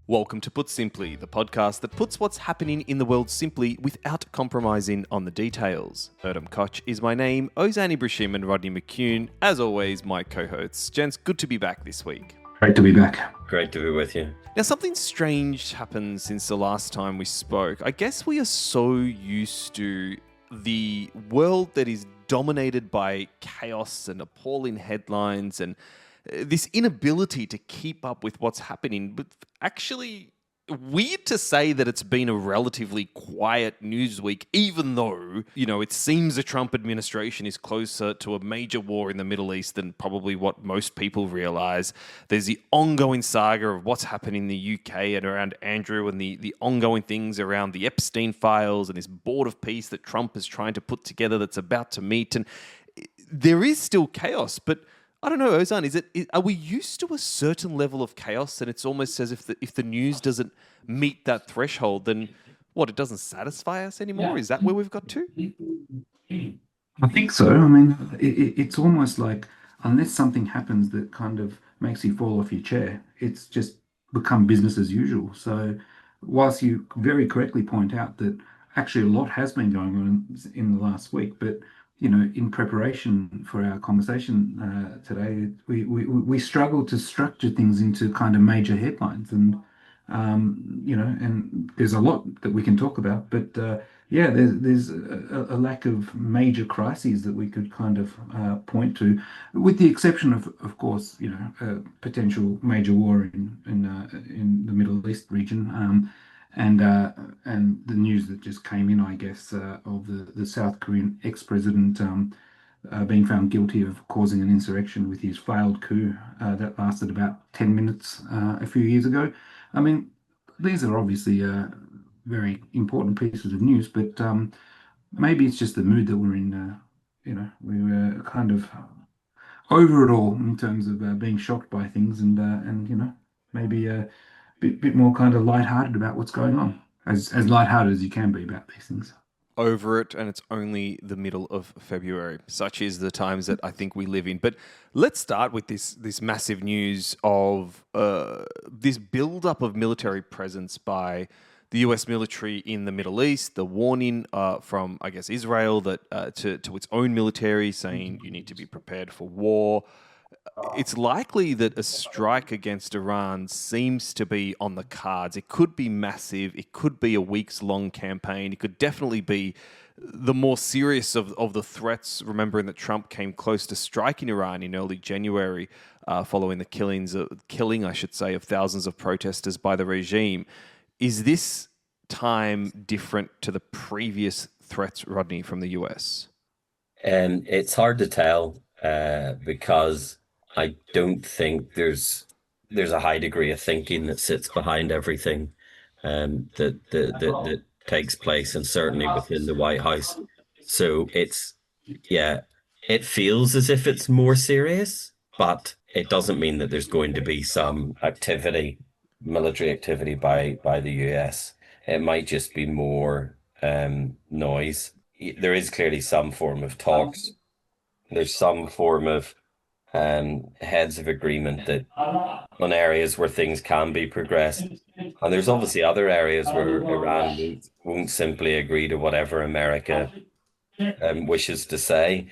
Welcome to Put Simply, the podcast that puts what's happening in the world simply without compromising on the details. Erdem Koch is my name, Ozan Ibrisim and Rodney McCune, as always, my co-hosts. Gents, good to be back this week. Great to be back. Great to be with you. Now, something strange happened since the last time we spoke. I guess we are so used to the world that is dominated by chaos and appalling headlines and this inability to keep up with what's happening, but actually weird to say that it's been a relatively quiet news week, even though, it seems the Trump administration is closer to a major war in the Middle East than probably what most people realize. There's the ongoing saga of what's happening in the UK and around Andrew and the ongoing things around the Epstein files and this board of peace that Trump is trying to put together that's about to meet. And there is still chaos, but I don't know, Ozan, are we used to a certain level of chaos and it's almost as if the news doesn't meet that threshold, then it doesn't satisfy us anymore? Is that where we've got to? I think so. I mean, it's almost like unless something happens that kind of makes you fall off your chair, it's just become business as usual. So whilst you very correctly point out that actually a lot has been going on in the last week, but in preparation for our conversation today, we struggle to structure things into kind of major headlines, and and there's a lot that we can talk about, but there's a lack of major crises that we could kind of point to, with the exception of course, a potential major war in the Middle East region. And the news that just came in, I guess, of the South Korean ex-president being found guilty of causing an insurrection with his failed coup that lasted about 10 minutes a few years ago. I mean, these are obviously very important pieces of news, but maybe it's just the mood that we're in. We were kind of over it all in terms of being shocked by things, and maybe bit more kind of lighthearted about what's going on, as lighthearted as you can be about these things. Over it, and it's only the middle of February. Such is the times that I think we live in. But let's start with this massive news of this build-up of military presence by the US military in the Middle East, the warning from, I guess, Israel that to its own military saying you need to be prepared for war. It's likely that a strike against Iran seems to be on the cards. It could be massive. It could be a weeks-long campaign. It could definitely be the more serious of the threats, remembering that Trump came close to striking Iran in early January following the killing, of thousands of protesters by the regime. Is this time different to the previous threats, Rodney, from the US? It's hard to tell because I don't think there's a high degree of thinking that sits behind everything that takes place, and certainly within the White House. So it feels as if it's more serious, but it doesn't mean that there's going to be some military activity by the US. It might just be more noise. There is clearly some form of talks. There's some form of heads of agreement that on areas where things can be progressed, and there's obviously other areas where Iran won't simply agree to whatever America wishes to say.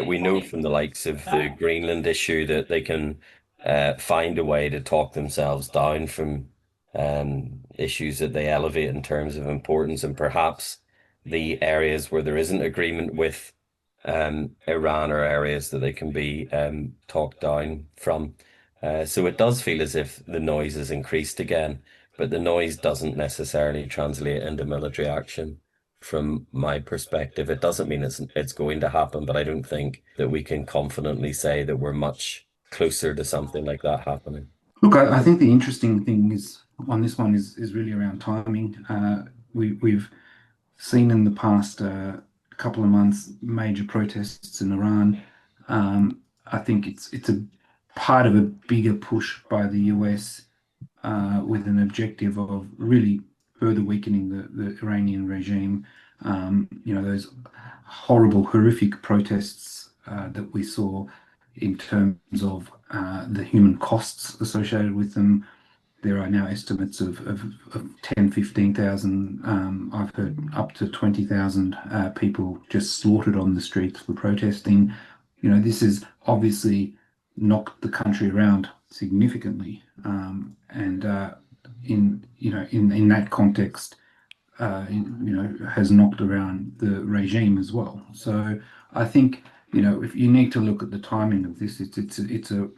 We know from the likes of the Greenland issue that they can find a way to talk themselves down from issues that they elevate in terms of importance, and perhaps the areas where there isn't agreement with Iran are areas that they can be talked down from. So it does feel as if the noise has increased again, but the noise doesn't necessarily translate into military action from my perspective. It doesn't mean it's going to happen, but I don't think that we can confidently say that we're much closer to something like that happening. Look, I think the interesting thing is on this one is really around timing. We've seen in the past couple of months major protests in Iran. I think it's a part of a bigger push by the US with an objective of really further weakening the Iranian regime. Those horrible, horrific protests that we saw in terms of the human costs associated with them, there are now estimates of 10, 15,000. I've heard up to 20,000 people just slaughtered on the streets for protesting. This has obviously knocked the country around significantly, and in that context, has knocked around the regime as well. So I think, if you need to look at the timing of this, it's a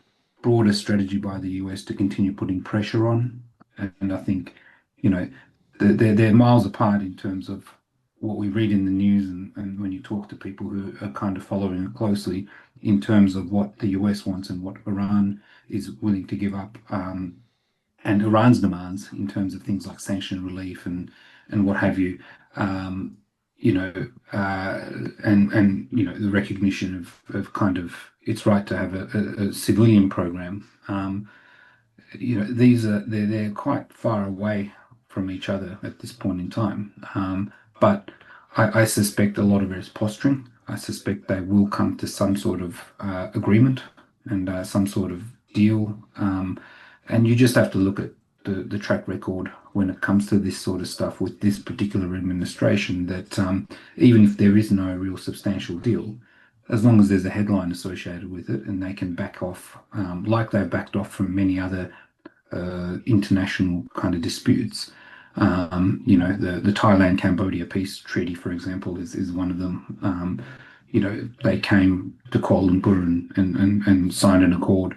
broader strategy by the US to continue putting pressure on. And I think, they're miles apart in terms of what we read in the news and when you talk to people who are kind of following it closely in terms of what the US wants and what Iran is willing to give up. And Iran's demands in terms of things like sanction relief and what have you, the recognition of kind of its right to have a civilian program. They're quite far away from each other at this point in time. But I suspect a lot of it is posturing. I suspect they will come to some sort of agreement and some sort of deal. And you just have to look at the track record when it comes to this sort of stuff with this particular administration, that even if there is no real substantial deal, as long as there's a headline associated with it and they can back off, like they've backed off from many other international kind of disputes. The Thailand-Cambodia peace treaty, for example, is one of them. They came to Kuala Lumpur and signed an accord.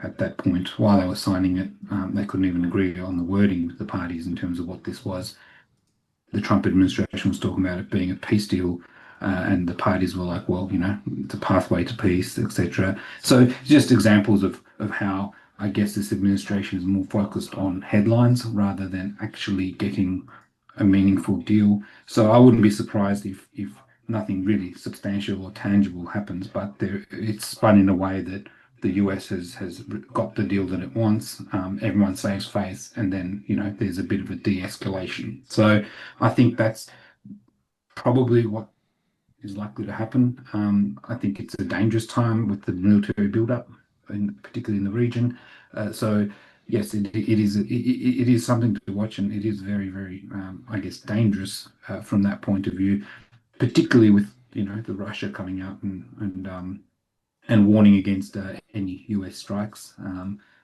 At that point, while they were signing it, they couldn't even agree on the wording with the parties in terms of what this was. The Trump administration was talking about it being a peace deal, and the parties were like, well, it's a pathway to peace, etc. So just examples of how I guess this administration is more focused on headlines rather than actually getting a meaningful deal. So I wouldn't be surprised if nothing really substantial or tangible happens, but it's spun in a way that the US has got the deal that it wants. Everyone saves face, and then there's a bit of a de-escalation. So I think that's probably what is likely to happen. I think it's a dangerous time with the military buildup, particularly in the region. So yes, it is something to watch, and it is very, very, I guess, dangerous from that point of view, particularly with the Russia coming out and warning against any US strikes.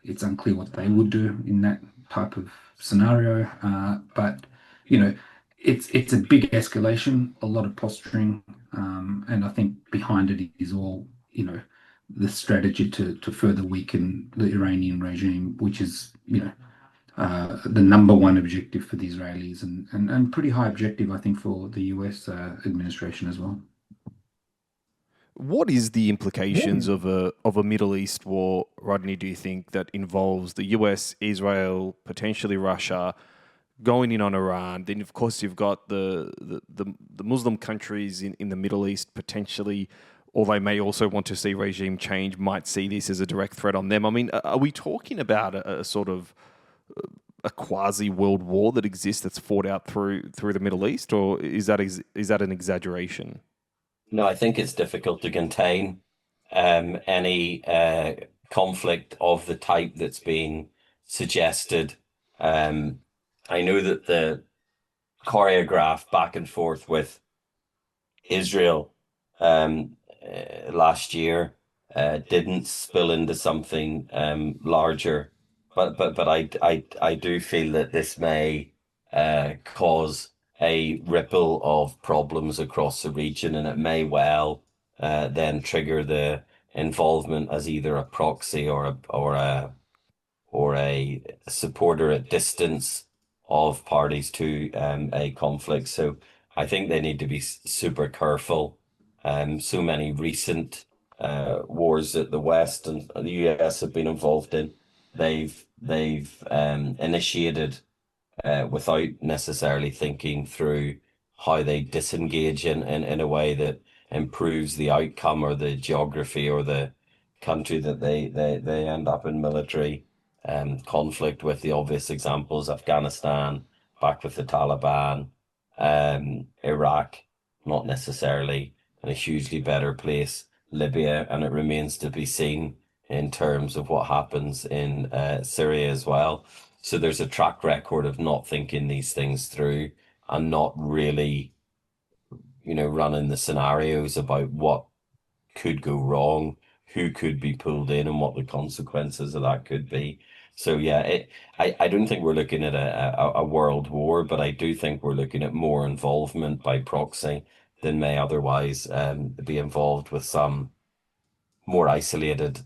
It's unclear what they would do in that type of scenario, but it's a big escalation, a lot of posturing, and I think behind it is all the strategy to further weaken the Iranian regime, which is the number one objective for the Israelis and pretty high objective, I think, for the US administration as well. What is the implications of a Middle East war, Rodney, do you think, that involves the US, Israel, potentially Russia, going in on Iran? Then, of course, you've got the Muslim countries in the Middle East potentially, or they may also want to see regime change, might see this as a direct threat on them. I mean, are we talking about a sort of a quasi-world war that exists that's fought out through the Middle East, or is that an exaggeration? No, I think it's difficult to contain any conflict of the type that's being suggested. I know that the choreograph back and forth with Israel last year didn't spill into something larger, but I do feel that this may cause a ripple of problems across the region, and it may well then trigger the involvement as either a proxy or a supporter at distance of parties to a conflict. So I think they need to be super careful. So many recent wars that the West and the US have been involved in, they've initiated without necessarily thinking through how they disengage in a way that improves the outcome or the geography or the country that they end up in military conflict with. The obvious examples: Afghanistan, back with the Taliban, Iraq, not necessarily in a hugely better place, Libya, and it remains to be seen in terms of what happens in Syria as well. So there's a track record of not thinking these things through and not really, running the scenarios about what could go wrong, who could be pulled in, and what the consequences of that could be. So yeah, I don't think we're looking at a world war, but I do think we're looking at more involvement by proxy than may otherwise be involved with some more isolated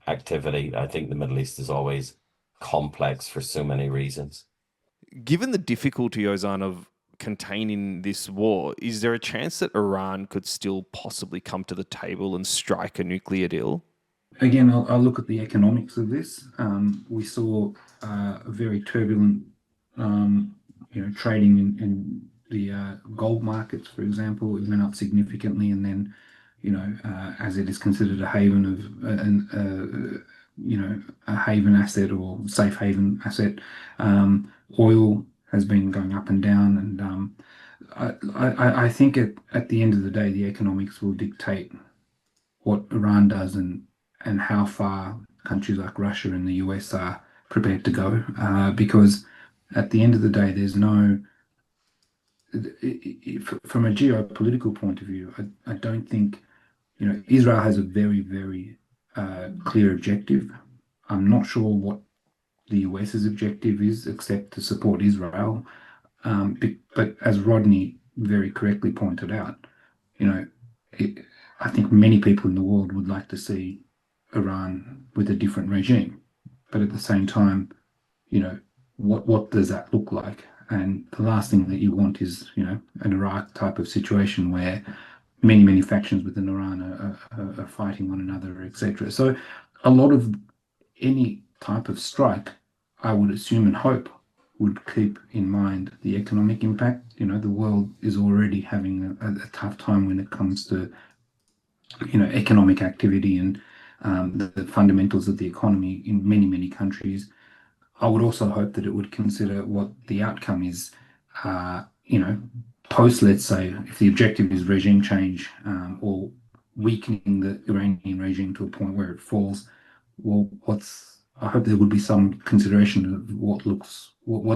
activity. I think the Middle East is always complex for so many reasons. Given the difficulty, Ozan, of containing this war, is there a chance that Iran could still possibly come to the table and strike a nuclear deal? Again, I'll look at the economics of this. We saw a very turbulent, trading in the gold markets, for example. It went up significantly, and then, as it is considered a haven of a haven asset or safe haven asset, oil has been going up and down, and I think at the end of the day, the economics will dictate what Iran does and how far countries like Russia and the US are prepared to go. Because at the end of the day, there's no, from a geopolitical point of view, I don't think, Israel has a very, very clear objective. I'm not sure what the US's objective is, except to support Israel. But as Rodney very correctly pointed out, you know, it, I think many people in the world would like to see Iran with a different regime. But at the same time, what does that look like? And the last thing that you want is, an Iraq type of situation where many factions within Iran are fighting one another, etc. So a lot of any type of strike, I would assume and hope, would keep in mind the economic impact. The world is already having a tough time when it comes to, economic activity and the fundamentals of the economy in many countries. I would also hope that it would consider what the outcome is, post, let's say, if the objective is regime change or weakening the Iranian regime to a point where it falls. Well, I hope there would be some consideration of what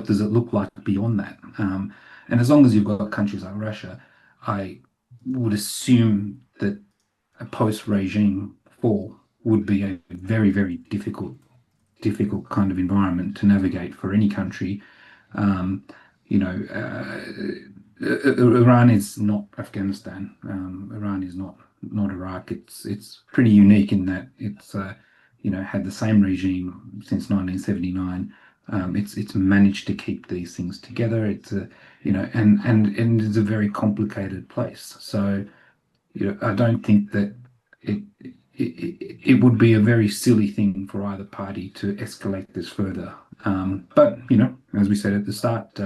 does it look like beyond that. And as long as you've got countries like Russia, I would assume that a post-regime fall would be a very difficult kind of environment to navigate for any country. Um, Iran is not Afghanistan. Iran is not Iraq. It's pretty unique in that it's had the same regime since 1979. It's managed to keep these things together. It's a and it's a very complicated place. So I don't think that it, it would be a very silly thing for either party to escalate this further. But as we said at the start,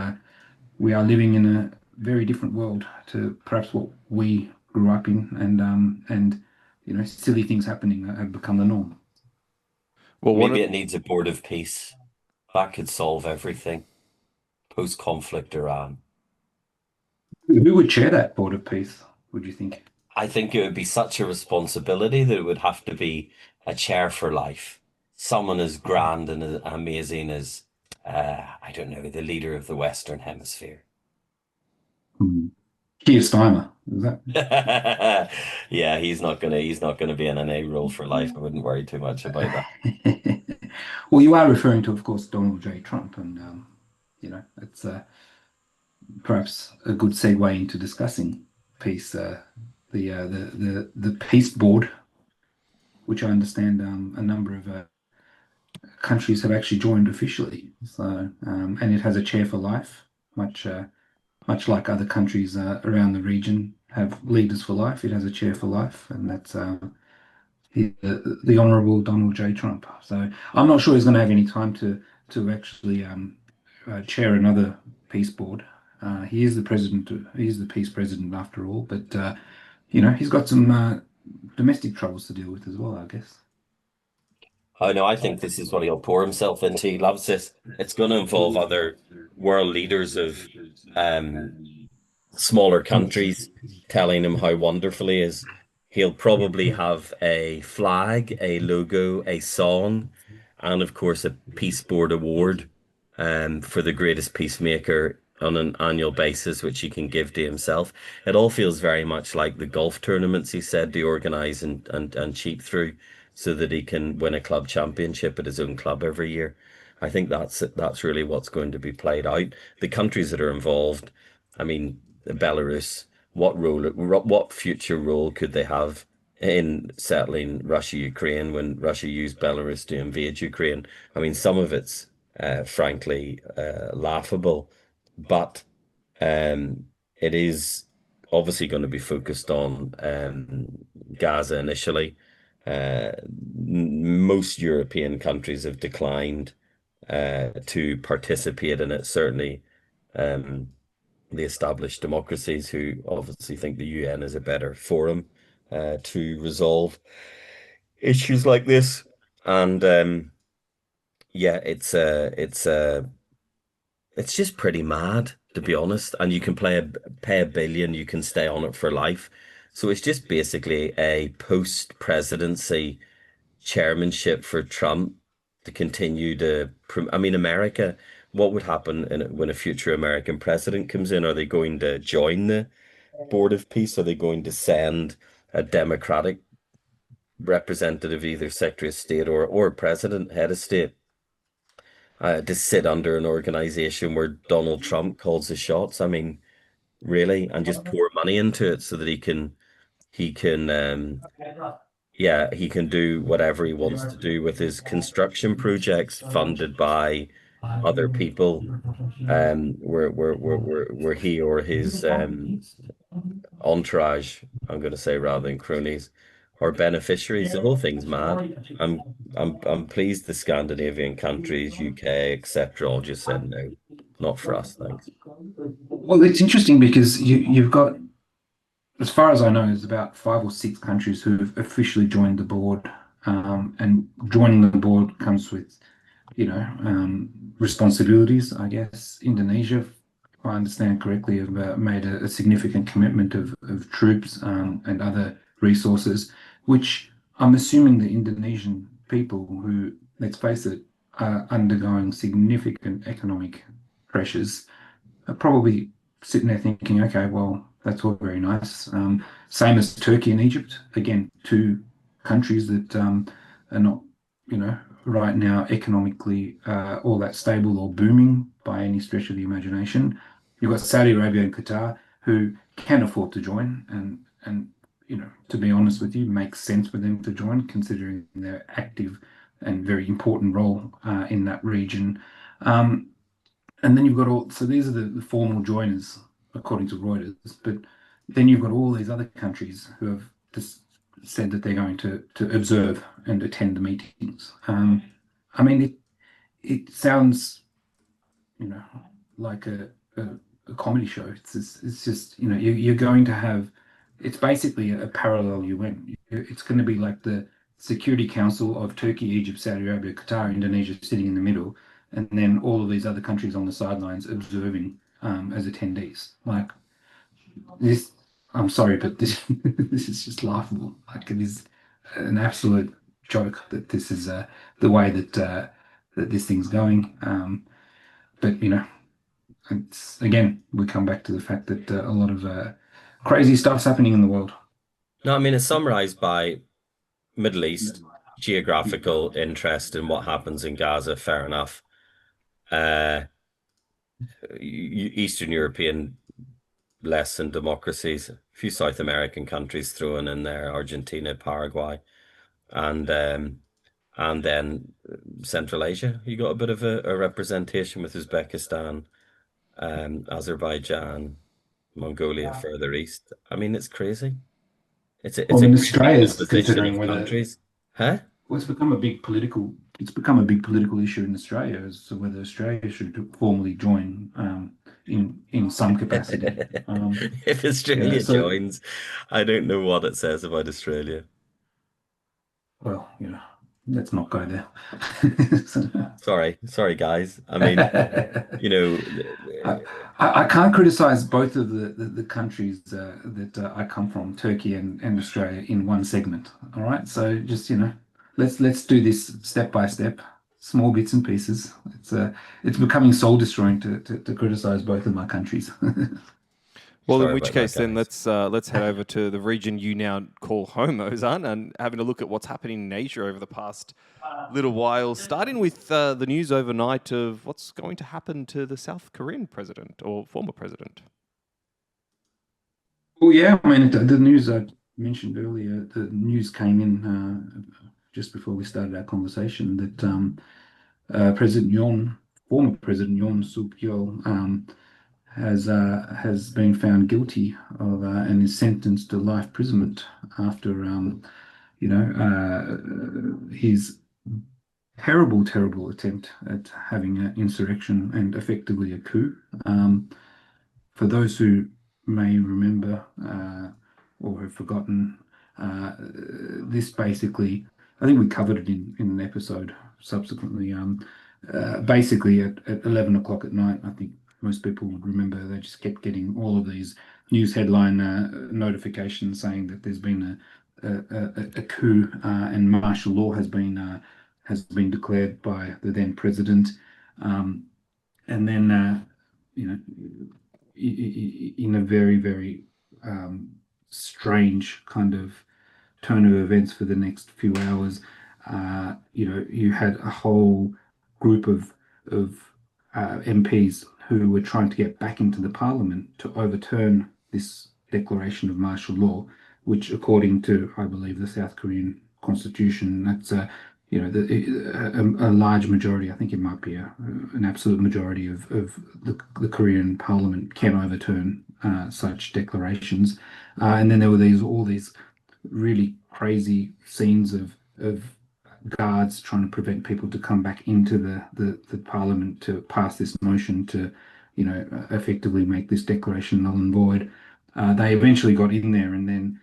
we are living in a very different world to perhaps what we grew up in, and silly things happening have become the norm. Well, Maybe it needs a board of peace. That could solve everything. Post-conflict Iran. Who would chair that board of peace, would you think? I think it would be such a responsibility that it would have to be a chair for life. Someone as grand and as amazing as, I don't know, the leader of the Western Hemisphere. Keir Starmer, is that? Yeah, he's not gonna be in an A role for life. I wouldn't worry too much about that. Well, you are referring to, of course, Donald J. Trump, and it's perhaps a good segue into discussing peace. The peace board, which I understand a number of countries have actually joined officially. So, and it has a chair for life, much like other countries around the region have leaders for life. It has a chair for life, and that's the Honourable Donald J. Trump. So I'm not sure he's going to have any time to actually chair another peace board. He is the president. He is the peace president after all, but he's got some domestic troubles to deal with as well, I guess. Oh no, I think this is what he'll pour himself into. He loves this. It's going to involve other world leaders of smaller countries telling him how wonderful he is. He'll probably have a flag, a logo, a song, and of course a Peace Board award for the greatest peacemaker on an annual basis, which he can give to himself. It all feels very much like the golf tournaments he said to organize and cheat through so that he can win a club championship at his own club every year. I think that's really what's going to be played out. The countries that are involved, I mean, Belarus, what future role could they have in settling Russia, Ukraine when Russia used Belarus to invade Ukraine? I mean, some of it's frankly laughable, but um, it is obviously going to be focused on Gaza initially. Most European countries have declined to participate in it. Certainly, um, the established democracies who obviously think the UN is a better forum to resolve issues like this. And yeah, it's just pretty mad, to be honest. And you can pay $1 billion, you can stay on it for life. So it's just basically a post-presidency chairmanship for Trump to continue to. I mean, America. What would happen when a future American president comes in? Are they going to join the Board of Peace? Are they going to send a Democratic representative, either Secretary of State or President, head of state, to sit under an organization where Donald Trump calls the shots? I mean, really, and just pour money into it so that he can yeah, he can do whatever he wants to do with his construction projects funded by other people, where he or his entourage, I'm going to say rather than cronies, or beneficiaries. The whole thing's mad. I'm pleased the Scandinavian countries, UK, etc., all just said no, not for us, thanks. Well, it's interesting because you've got, as far as I know, there's about 5 or 6 countries who've officially joined the board, and joining the board comes with, responsibilities. I guess Indonesia, if I understand correctly, have made a significant commitment of troops and other resources, which I'm assuming the Indonesian people who, let's face it, are undergoing significant economic pressures are probably sitting there thinking, okay, well, that's all very nice. Same as Turkey and Egypt, again, 2 countries that are not, right now economically all that stable or booming by any stretch of the imagination. You've got Saudi Arabia and Qatar who can afford to join, and to be honest with you, makes sense for them to join considering their active and very important role in that region. Um, and then you've got so these are the formal joiners, according to Reuters. But then you've got all these other countries who have just said that they're going to observe and attend the meetings. I mean, it sounds, you know, like a comedy show. It's just you're going to have. It's basically a parallel UN. It's going to be like the Security Council of Turkey, Egypt, Saudi Arabia, Qatar, Indonesia sitting in the middle, and then all of these other countries on the sidelines observing as attendees. Like this, I'm sorry, but this this is just laughable. Like it is an absolute joke that this is the way that this thing's going. But it's again we come back to the fact that a lot of crazy stuff's happening in the world. No, I mean, it's summarized by Middle East, geographical interest in what happens in Gaza, fair enough. Uh, Eastern European, less than democracies, a few South American countries thrown in there, Argentina, Paraguay, and then Central Asia. You got a bit of a representation with Uzbekistan, Azerbaijan, Mongolia further east. I mean, it's crazy. It's Well, a in crazy Australia, it's composition considering of whether countries. Huh? well, it's become a big political issue in Australia as to whether Australia should formally join in some capacity. If Yeah, Australia so joins, I don't know what it says about Australia. well, let's not go there. Sorry, guys. I mean, you know, I, I can't criticize both of the countries that I come from, Turkey and Australia, in one segment. All right, so just let's do this step by step, small bits and pieces. It's becoming soul destroying to criticize both of my countries. Well, in sorry which about that, case, then guys. let's head over to the region you now call home, Ozan, and having a look at what's happening in Asia over the past little while. Starting with the news overnight of what's going to happen to the South Korean president or former president. Well, yeah, I mean, the news I mentioned earlier, the news came in just before we started our conversation that President Yon, former President Yon Suk Yeol, has been found guilty of and is sentenced to life imprisonment after his terrible attempt at having an insurrection and effectively a coup. For those who may remember or have forgotten, this basically, I think we covered it in an episode subsequently. Basically, at 11 o'clock at night, I think most people would remember they just kept getting all of these news headline notifications saying that there's been a coup and martial law has been declared by the then president. And then, you know, in a very strange kind of turn of events for the next few hours. You had a whole group of MPs who were trying to get back into the parliament to overturn this declaration of martial law, which, according to, I believe, the South Korean constitution, that's a large majority. I think it might be an absolute majority of the Korean parliament can overturn such declarations. And then there were all these really crazy scenes of guards trying to prevent people to come back into the parliament to pass this motion to, effectively make this declaration null and void. They eventually got in there, and then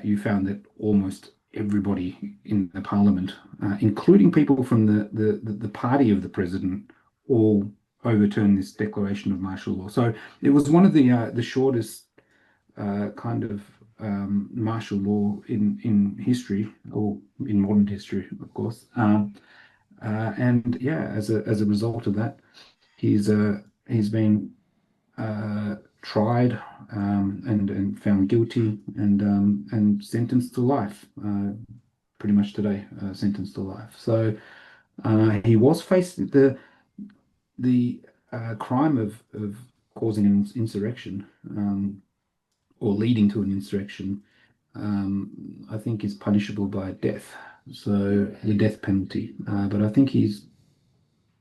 you found that almost everybody in the parliament, including people from the party of the president, all overturned this declaration of martial law. So it was one of the shortest kind of martial law in history, or in modern history, of course. And yeah, as a result of that, he's been tried and found guilty and sentenced to life. Pretty much today, sentenced to life. So he was facing the crime of causing an insurrection, or leading to an insurrection. I think is punishable by death. So the death penalty. But I think he's,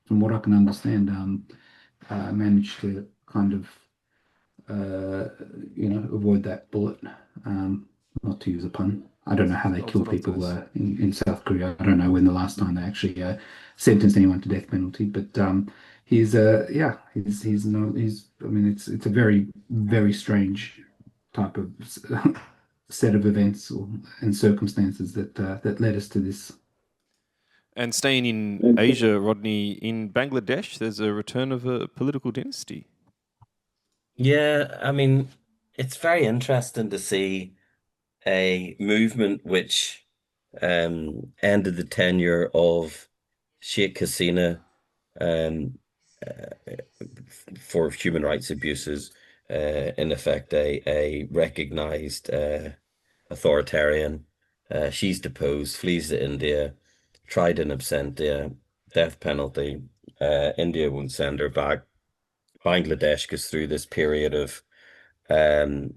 from what I can understand, managed to kind of avoid that bullet. Not to use a pun. I don't know how they kill people in South Korea. I don't know when the last time they actually sentenced anyone to death penalty. But he's no, he's. I mean, it's a very strange type of set of events and circumstances that led us to this. And staying in Asia, Rodney, in Bangladesh, there's a return of a political dynasty. Yeah, I mean, it's very interesting to see a movement which ended the tenure of Sheikh Hasina um, for human rights abuses, in effect, a recognized authoritarian. She's deposed, flees to India, tried in absentia, death penalty. India won't send her back. Bangladesh goes through this period of um,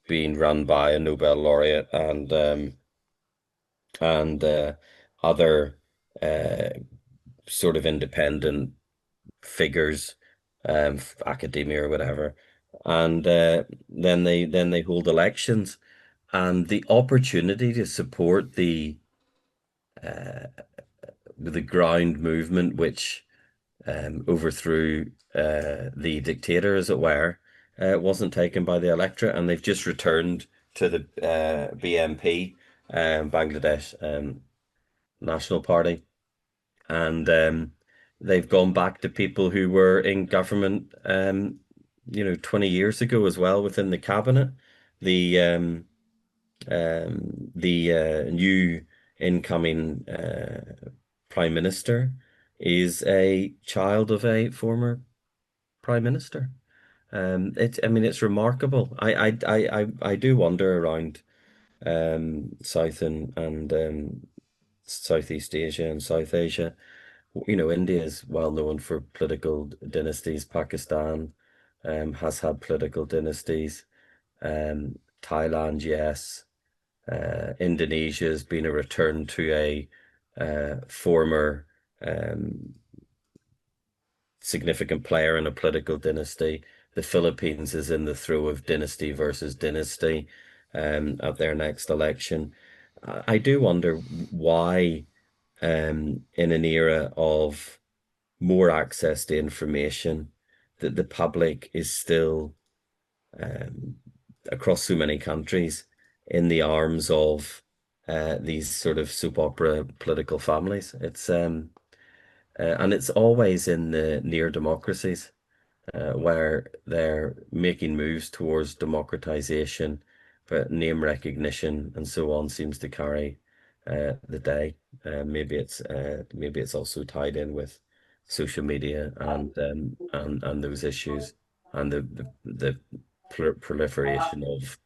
being run by a Nobel laureate and other uh, sort of independent figures, academia or whatever, and then they hold elections, and the opportunity to support uh, the ground movement, which overthrew the dictator, as it were, wasn't taken by the electorate, and they've just returned to the BNP, Bangladesh National Party, and they've gone back to people who were in government, 20 years ago as well within the cabinet. The new incoming prime minister is a child of a former prime minister. I mean, it's remarkable. I do wonder around South and Southeast Asia and South Asia. India is well known for political dynasties. Pakistan has had political dynasties. Thailand, yes. Indonesia has been a return to a former significant player in a political dynasty. The Philippines is in the throes of dynasty versus dynasty at their next election. I do wonder why, in an era of more access to information, that the public is still, across so many countries, in the arms of these sort of soap opera political families. And it's always in the near democracies where they're making moves towards democratization, but name recognition and so on seems to carry the day. Maybe it's also tied in with social media and those issues, and the proliferation of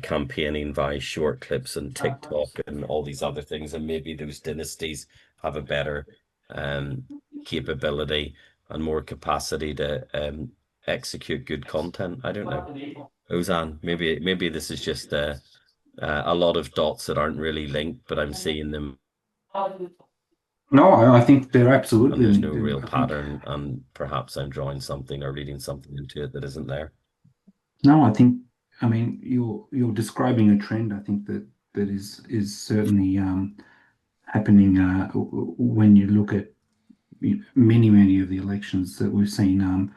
campaigning via short clips and TikTok and all these other things, and maybe those dynasties have a better um, capability and more capacity to execute good content. I don't know. Ozan, maybe this is just a lot of dots that aren't really linked, but I'm seeing them No, I think they're and absolutely there's no linked. real I think pattern, and perhaps I'm drawing something or reading something into it that isn't there. no, I think I mean you're describing a trend. I think that is certainly happening when you look at many of the elections that we've seen.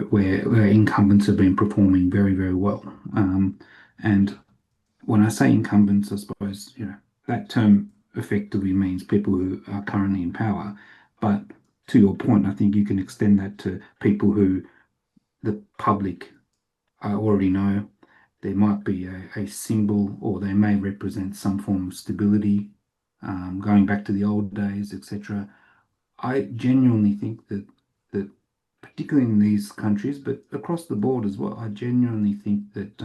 Where incumbents have been performing very well. And when I say incumbents, I suppose that term effectively means people who are currently in power. But to your point, I think you can extend that to people who the public already know. There might be a symbol, or they may represent some form of stability, going back to the old days, etc. I genuinely think that particularly in these countries, but across the board as well, I genuinely think that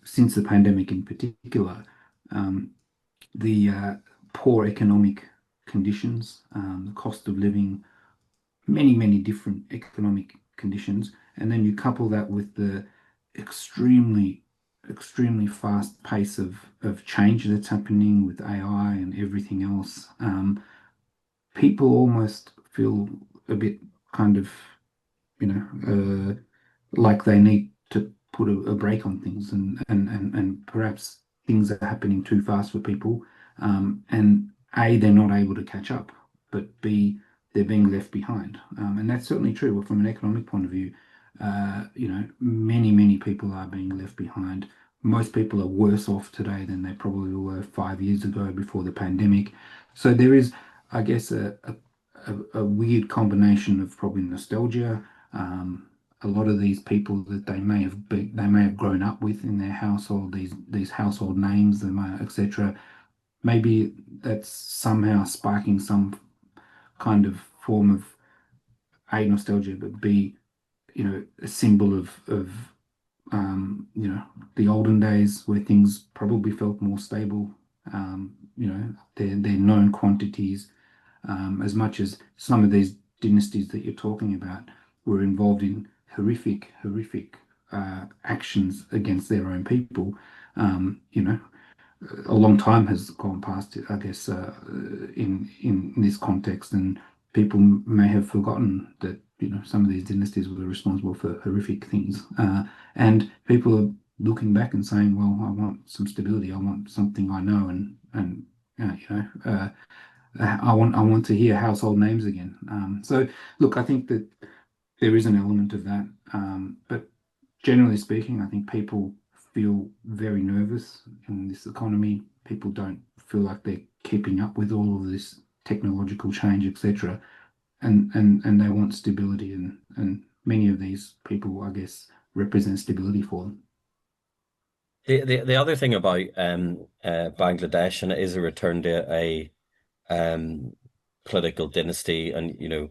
since the pandemic in particular, um, the poor economic conditions, the cost of living, many different economic conditions, and then you couple that with the extremely fast pace of change that's happening with AI and everything else. People almost feel a bit kind of, like they need to put a break on things, and perhaps things are happening too fast for people. And A, they're not able to catch up, but B, they're being left behind. And that's certainly true from an economic point of view. Many people are being left behind. Most people are worse off today than they probably were 5 years ago before the pandemic. So there is, I guess, a weird combination of probably nostalgia. A lot of these people that they may have grown up with in their household, these household names, etc. Maybe that's somehow sparking some kind of form of A, nostalgia, but B, a symbol of the olden days where things probably felt more stable. They're known quantities, as much as some of these dynasties that you're talking about were involved in horrific actions against their own people. A long time has gone past, I guess, in this context, and people may have forgotten that some of these dynasties were responsible for horrific things, and people are looking back and saying, "Well, I want some stability. I want something I know, and I want to hear household names again." So, look, I think that there is an element of that, but generally speaking, I think people feel very nervous in this economy. people don't feel like they're keeping up with all of this technological change, etc. And they want stability, and many of these people, I guess, represent stability for them. The other thing about Bangladesh, and it is a return to a um political dynasty, and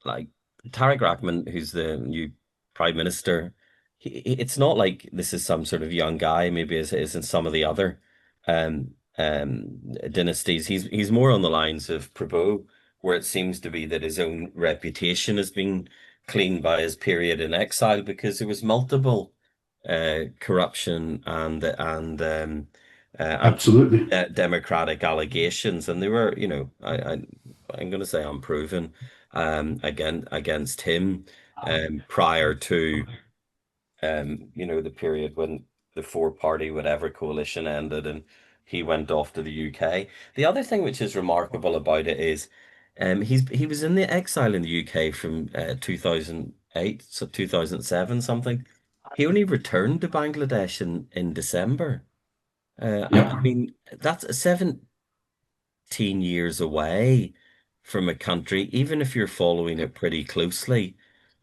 like Tariq Rahman, who's the new prime minister, it's not like this is some sort of young guy, maybe as it is in some of the other dynasties. He's more on the lines of Prabhu, where it seems to be that his own reputation has been cleaned by his period in exile, because there was multiple corruption and Absolutely. democratic allegations, and they were, I'm going to say unproven, against him, prior to the period when the four-party whatever coalition ended and he went off to the UK. The other thing which is remarkable about it is, he was in the exile in the UK from 2008, so 2007 something. He only returned to Bangladesh in December. I Yeah, mean, that's 17 years away from a country, even if you're following it pretty closely,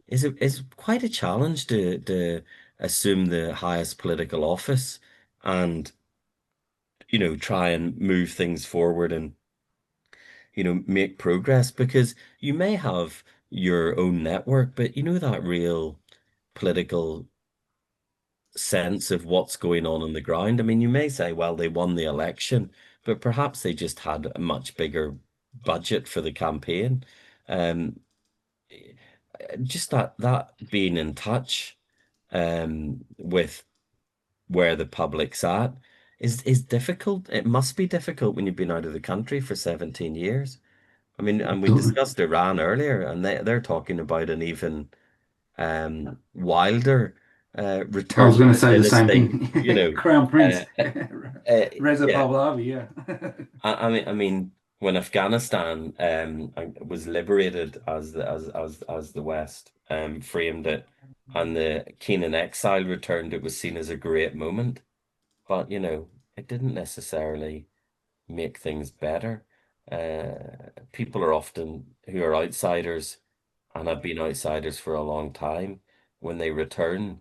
is quite a challenge to assume the highest political office and try and move things forward and make progress, because you may have your own network, but that real political sense of what's going on the ground. I mean, you may say, well, they won the election, but perhaps they just had a much bigger budget for the campaign. Um, just that being in touch with where the public's at is difficult. It must be difficult when you've been out of the country for 17 years. I mean, and we absolutely. discussed Iran earlier, and they're talking about an even wilder I return was to going to the say the same dynasty. thing. Crown Uh, Prince uh, Reza yeah. Pahlavi, yeah. I mean, when Afghanistan was liberated, as the West framed it, and the Keen in exile returned, it was seen as a great moment. But it didn't necessarily make things better. People are often who are outsiders and have been outsiders for a long time, when they return,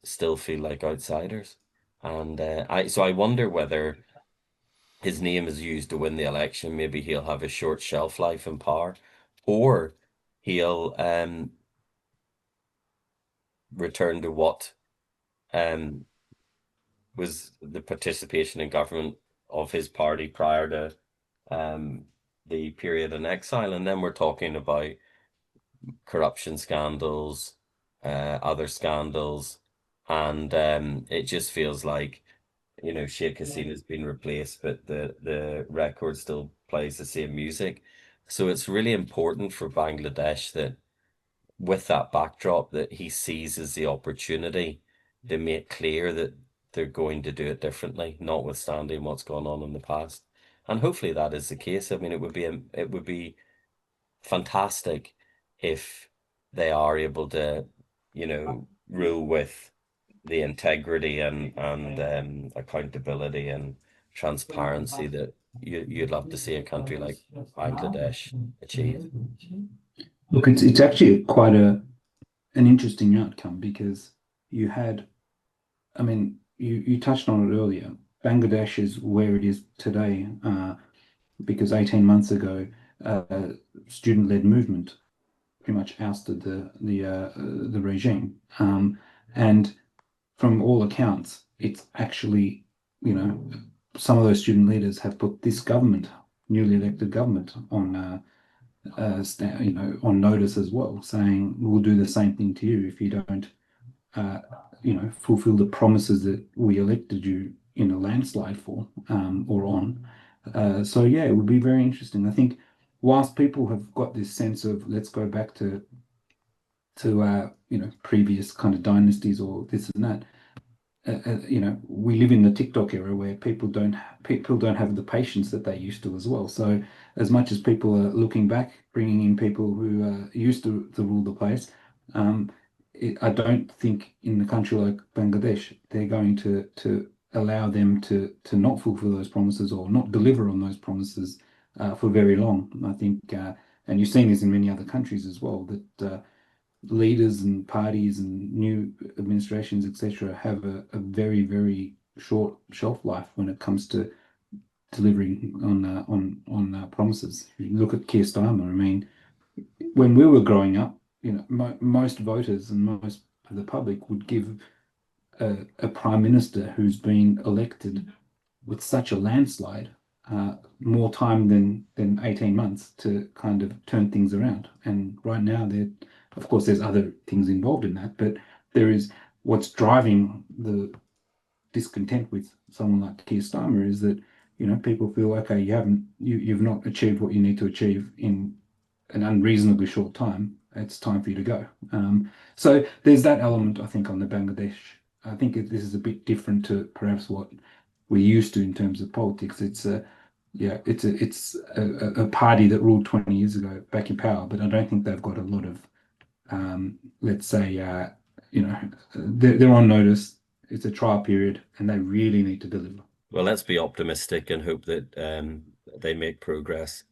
still feel like outsiders. And I wonder whether his name is used to win the election. Maybe he'll have a short shelf life in power, or he'll return to what um was the participation in government of his party prior to um the period in exile. And then we're talking about corruption scandals, other scandals, and it just feels like Sheikh Hasina's been replaced, but the record still plays the same music. So it's really important for Bangladesh that, with that backdrop, that he seizes the opportunity to make clear that they're going to do it differently, notwithstanding what's gone on in the past. And hopefully that is the case. I mean, it would be fantastic if they are able to, rule with the integrity and accountability and transparency that you'd love to see a country like Bangladesh achieve. Look, it's actually quite an interesting outcome because you had, I mean, you touched on it earlier. Bangladesh is where it is today because 18 months ago, student-led movement pretty much ousted the regime. And from all accounts, it's actually, some of those student leaders have put this government, newly elected government, on notice as well, saying we'll do the same thing to you if you don't, uh, fulfill the promises that we elected you in a landslide for, or on. So yeah, it would be very interesting. I think whilst people have got this sense of let's go back to previous kind of dynasties or this and that, we live in the TikTok era where people don't have the patience that they used to as well. So as much as people are looking back, bringing in people who used to rule the place, I don't think in a country like Bangladesh they're going to allow them to not fulfill those promises or not deliver on those promises for very long. I think, and you've seen this in many other countries as well, that leaders and parties and new administrations, etc., have a very, very short shelf life when it comes to delivering on promises. You look at Keir Starmer. I mean, when we were growing up, most voters and most of the public would give a prime minister who's been elected with such a landslide more time than 18 months to kind of turn things around. And right now, of course, there's other things involved in that, but there is what's driving the discontent with someone like Keir Starmer is that people feel, okay, you've not achieved what you need to achieve in an unreasonably short time. It's time for you to go. So there's that element, I think, on the Bangladesh. I think this is a bit different to perhaps what we're used to in terms of politics. It's a party that ruled 20 years ago back in power, but I don't think they've got a lot of, let's say, they're on notice. It's a trial period, and they really need to deliver. Well, let's be optimistic and hope that they make progress,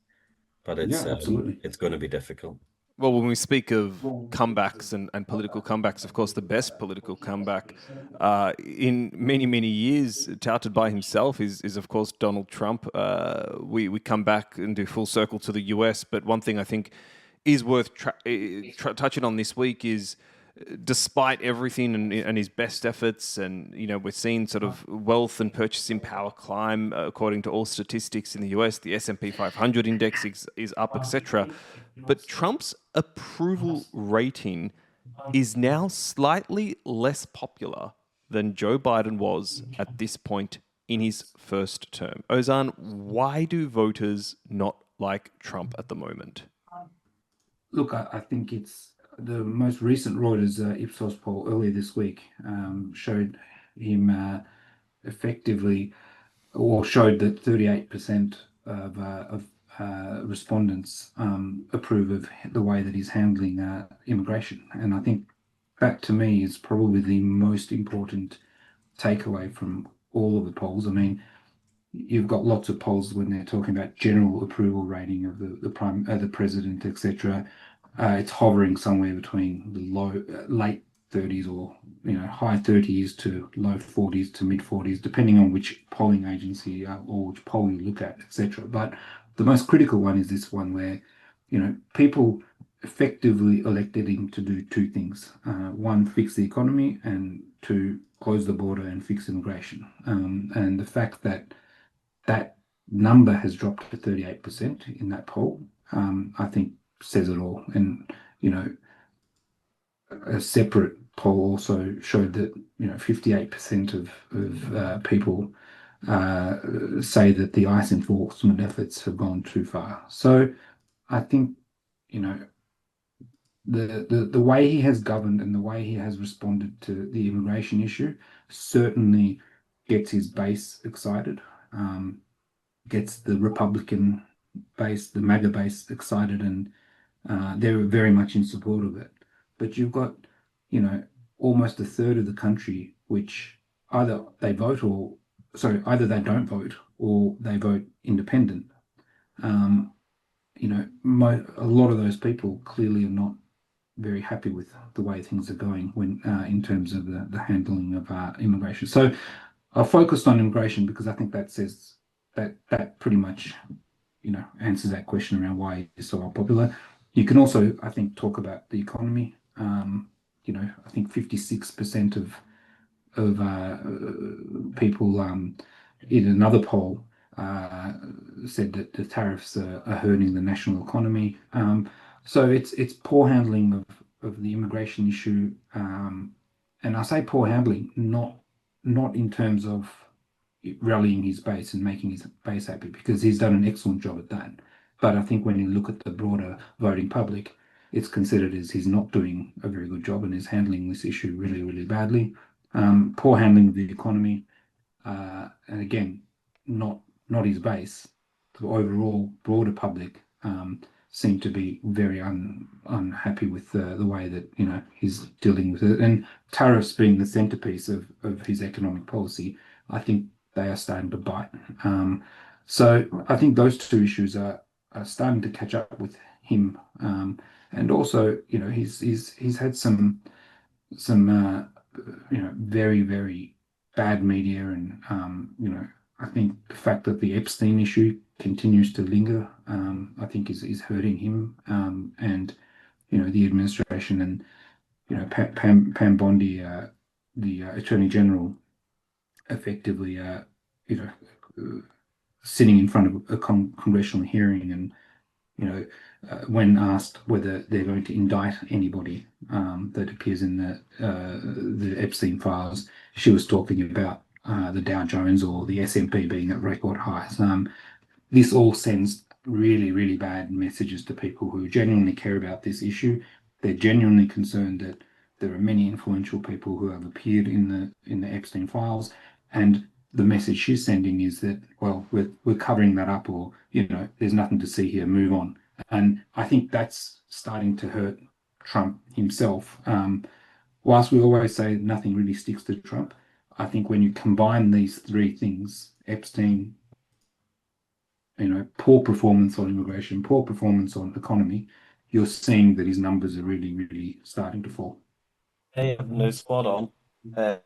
but absolutely. It's going to be difficult. Well, when we speak of comebacks and political comebacks, of course, the best political comeback in many, many years, touted by himself, is of course, Donald Trump. We come back and do full circle to the US, but one thing I think is worth touching on this week is, despite everything and his best efforts, and we're seeing sort of wealth and purchasing power climb according to all statistics in the US. The S&P 500 index is up, etc. But Trump's approval rating is now slightly less popular than Joe Biden was at this point in his first term. Ozan, why do voters not like Trump at the moment? Look, I think it's the most recent Reuters Ipsos poll earlier this week showed him effectively, or showed that 38% of respondents approve of the way that he's handling immigration. And I think that, to me, is probably the most important takeaway from all of the polls. I mean, you've got lots of polls when they're talking about general approval rating of the president, etc. It's hovering somewhere between the late 30s or high 30s to low 40s to mid 40s, depending on which polling agency or which poll you look at, etc. But the most critical one is this one where people effectively elected him to do two things: one, fix the economy, and two, close the border and fix immigration. And the fact that that number has dropped to 38% in that poll, I think says it all. And a separate poll also showed that 58% of people say that the ICE enforcement efforts have gone too far. So I think the way he has governed and the way he has responded to the immigration issue certainly gets his base excited, gets the Republican base, the MAGA base excited, and they're very much in support of it. But you've got, almost a third of the country which either they don't vote or they vote independent. A lot of those people clearly are not very happy with the way things are going when in terms of the handling of immigration. So I focused on immigration because I think that says that pretty much answers that question around why it's so unpopular. You can also, I think, talk about the economy. I think 56% of people in another poll said that the tariffs are hurting the national economy. So it's poor handling of the immigration issue, and I say poor handling, not in terms of rallying his base and making his base happy, because he's done an excellent job at that. But I think when you look at the broader voting public, it's considered as he's not doing a very good job and is handling this issue really, really badly. Poor handling of the economy, and again, not his base. The overall broader public seem to be very unhappy with the way that he's dealing with it. And tariffs being the centerpiece of his economic policy, I think they are starting to bite. So I think those two issues are starting to catch up with him. And also, he's had some very, very bad media, and I think the fact that the Epstein issue continues to linger, I think is hurting him, and the administration, and Pam Bondi, the Attorney General, effectively you know sitting in front of a congressional hearing, and when asked whether they're going to indict anybody that appears in the Epstein files, she was talking about the Dow Jones or the S&P being at record highs. This all sends really, really bad messages to people who genuinely care about this issue. They're genuinely concerned that there are many influential people who have appeared in the Epstein files, and the message she's sending is that, well, we're covering that up, or there's nothing to see here, move on. And I think that's starting to hurt Trump himself. Whilst we always say nothing really sticks to Trump, I think when you combine these three things, Epstein, poor performance on immigration, poor performance on economy, you're seeing that his numbers are really, really starting to fall. Hey, no, spot on.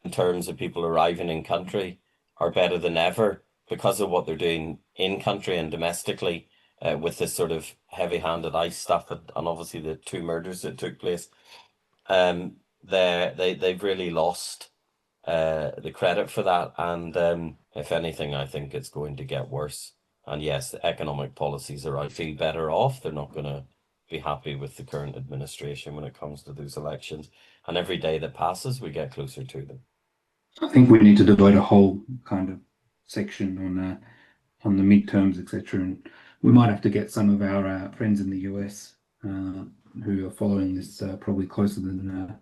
In terms of people arriving in country are better than ever because of what they're doing in country and domestically, with this sort of heavy-handed ICE stuff, and obviously the two murders that took place. They've really lost the credit for that, and if anything, I think it's going to get worse. And yes, the economic policies are, I feel, better off. They're not going to be happy with the current administration when it comes to those elections. And every day that passes, we get closer to them. I think we need to devote a whole kind of section on the midterms, etc. And we might have to get some of our friends in the US who are following this probably closer than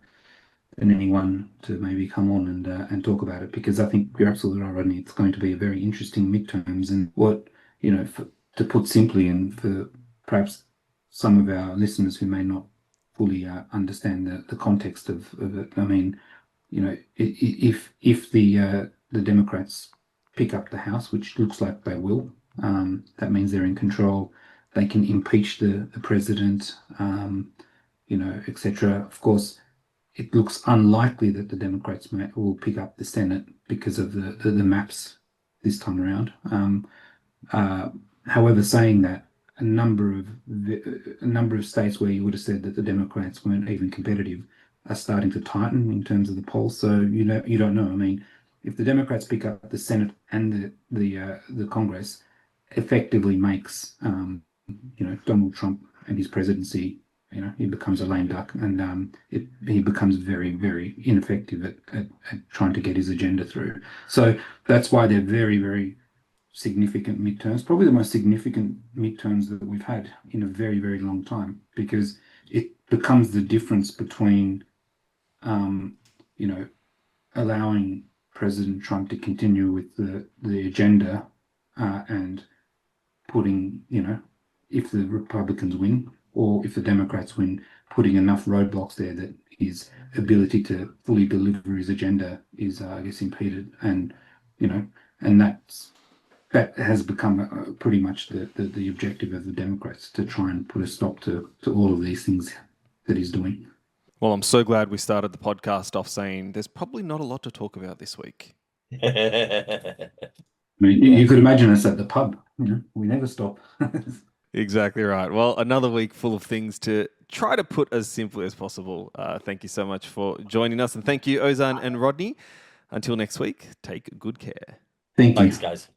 anyone to maybe come on and talk about it, because I think you're absolutely right, Rodney. It's going to be a very interesting midterms, and to put simply, and for perhaps some of our listeners who may not fully understand the context of it. I mean, if the Democrats pick up the House, which looks like they will, that means they're in control. They can impeach the president, etc. Of course, it looks unlikely that the Democrats will pick up the Senate because of the maps this time around. However, saying that, a number of states where you would have said that the Democrats weren't even competitive are starting to tighten in terms of the polls. So you don't know. I mean, if the Democrats pick up the Senate and the Congress, effectively makes Donald Trump and his presidency, he becomes a lame duck, and he becomes very, very ineffective at trying to get his agenda through. So that's why they're very, very significant midterms, probably the most significant midterms that we've had in a very, very long time, because it becomes the difference between allowing President Trump to continue with the agenda, and putting, if the Republicans win or if the Democrats win, putting enough roadblocks there that his ability to fully deliver his agenda is, I guess, impeded. And, and that has become pretty much the objective of the Democrats, to try and put a stop to all of these things that he's doing. Well, I'm so glad we started the podcast off saying there's probably not a lot to talk about this week. I mean, you could imagine us at the pub. We never stop. Exactly right. Well, another week full of things to try to put as simply as possible. Thank you so much for joining us, and thank you, Ozan and Rodney. Until next week, take good care. Thank you. Thanks, guys.